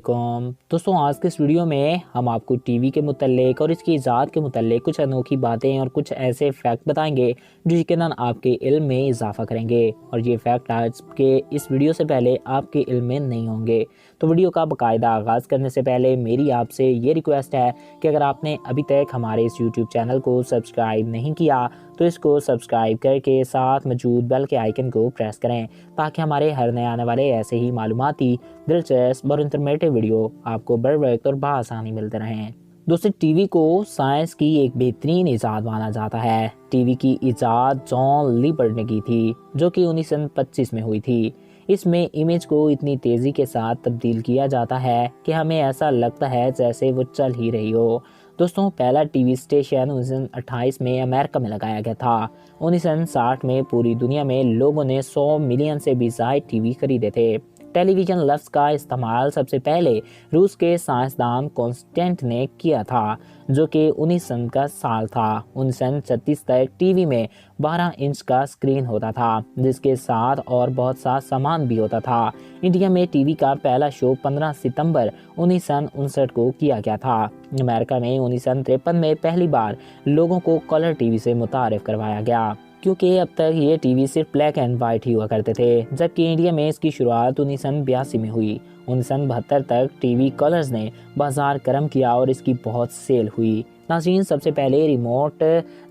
دوستوں آج کے اس ویڈیو میں ہم آپ کو ٹی وی کے متعلق اور اس کی ایجاد کے متعلق کچھ انوکھی باتیں اور کچھ ایسے فیکٹ بتائیں گے جو یقیناً آپ کے علم میں اضافہ کریں گے، اور یہ فیکٹ آج کے اس ویڈیو سے پہلے آپ کے علم میں نہیں ہوں گے۔ تو ویڈیو کا باقاعدہ آغاز کرنے سے پہلے میری آپ سے یہ ریکویسٹ ہے کہ اگر آپ نے ابھی تک ہمارے اس یوٹیوب چینل کو سبسکرائب نہیں کیا تو اس کو سبسکرائب کر کے ساتھ موجود بیل کے آئیکن کو پریس کریں تاکہ ہمارے ہر نئے آنے والے ایسے ہی معلوماتی، دلچسپ اور انفارمیٹیو ویڈیو آپ کو بر وقت اور بآسانی ملتے رہیں۔ دوستو ٹی وی کو سائنس کی ایک بہترین ایجاد مانا جاتا ہے۔ ٹی وی کی ایجاد جان لیپرڈ نے کی تھی جو کہ 1925 میں ہوئی تھی۔ اس میں امیج کو اتنی تیزی کے ساتھ تبدیل کیا جاتا ہے کہ ہمیں ایسا لگتا ہے جیسے وہ چل ہی رہی ہو۔ دوستوں پہلا ٹی وی اسٹیشن 1928 میں امریکہ میں لگایا گیا تھا۔ 1960 میں پوری دنیا میں لوگوں نے 100 ملین سے بھی زائد ٹی وی خریدے تھے۔ ٹیلی ویژن لفظ کا استعمال سب سے پہلے روس کے سائنسدان کانسٹینٹ نے کیا تھا جو کہ 1900 کا سال تھا۔ 1936 تک ٹی وی میں 12 انچ کا اسکرین ہوتا تھا جس کے ساتھ اور بہت سا سامان بھی ہوتا تھا۔ انڈیا میں ٹی وی کا پہلا شو 15 ستمبر 1959 کو کیا گیا تھا۔ امریکہ میں 1953 میں پہلی بار لوگوں کو کلر ٹی وی سے متعارف کروایا گیا، کیونکہ اب تک یہ ٹی وی صرف بلیک اینڈ وائٹ ہی ہوا کرتے تھے، جبکہ انڈیا میں اس کی شروعات 1982 میں ہوئی۔ 1972 تک ٹی وی کلرز نے بازار گرم کیا اور اس کی بہت سیل ہوئی۔ ناظرین سب سے پہلے ریموٹ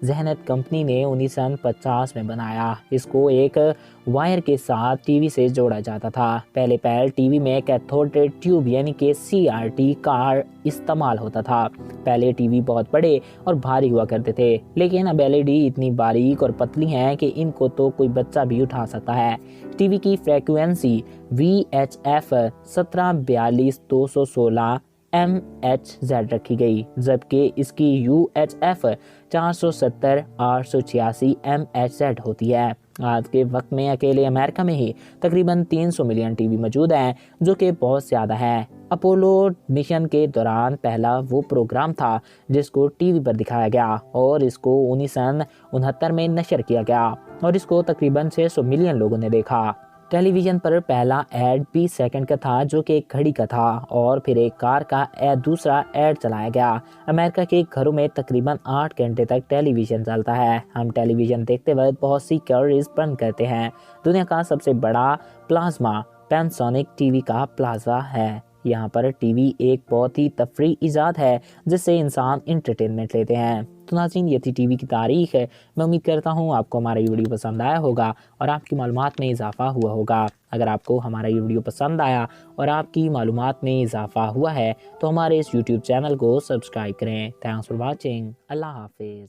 ذہنت کمپنی نے 1950 میں بنایا۔ اس کو ایک وائر کے ساتھ ٹی وی سے جوڑا جاتا تھا۔ پہلے ٹی وی میں کیتھوڈ ٹیوب یعنی کہ CRT کا استعمال ہوتا تھا۔ پہلے ٹی وی بہت بڑے اور بھاری ہوا کرتے تھے، لیکن اب LED اتنی باریک اور پتلی ہیں کہ ان کو تو کوئی بچہ بھی اٹھا سکتا ہے۔ ٹی وی کی فریکوینسی VHF 174216 MHz رکھی گئی، جبکہ اس کی UHF 470-886 MHz ہوتی ہے۔ آج کے وقت میں اکیلے امریکہ میں ہی تقریباً 300 ملین ٹی وی موجود ہیں جو کہ بہت زیادہ ہے۔ اپولو مشن کے دوران پہلا وہ پروگرام تھا جس کو ٹی وی پر دکھایا گیا اور اس کو 1969 میں نشر کیا گیا اور اس کو تقریباً 600 ملین لوگوں نے دیکھا۔ ٹیلی ویژن پر پہلا ایڈ 20 سیکنڈ کا تھا جو کہ ایک گھڑی کا تھا، اور پھر ایک کار کا دوسرا ایڈ چلایا گیا۔ امریکہ کے گھروں میں تقریباً 8 گھنٹے تک ٹیلی ویژن چلتا ہے۔ ہم ٹیلی ویژن دیکھتے وقت بہت سی کیلوریز برن کرتے ہیں۔ دنیا کا سب سے بڑا پلازما پیناسونک ٹی وی کا پلازا ہے۔ یہاں پر ٹی وی ایک بہت ہی تفریحی ایجاد ہے جس سے انسان انٹرٹینمنٹ لیتے ہیں۔ تو ناظرین یہ تھی ٹی وی کی تاریخ ہے۔ میں امید کرتا ہوں آپ کو ہمارا یہ ویڈیو پسند آیا ہوگا اور آپ کی معلومات میں اضافہ ہوا ہوگا۔ اگر آپ کو ہمارا یہ ویڈیو پسند آیا اور آپ کی معلومات میں اضافہ ہوا ہے تو ہمارے اس یوٹیوب چینل کو سبسکرائب کریں۔ Thanks for watching. اللہ حافظ۔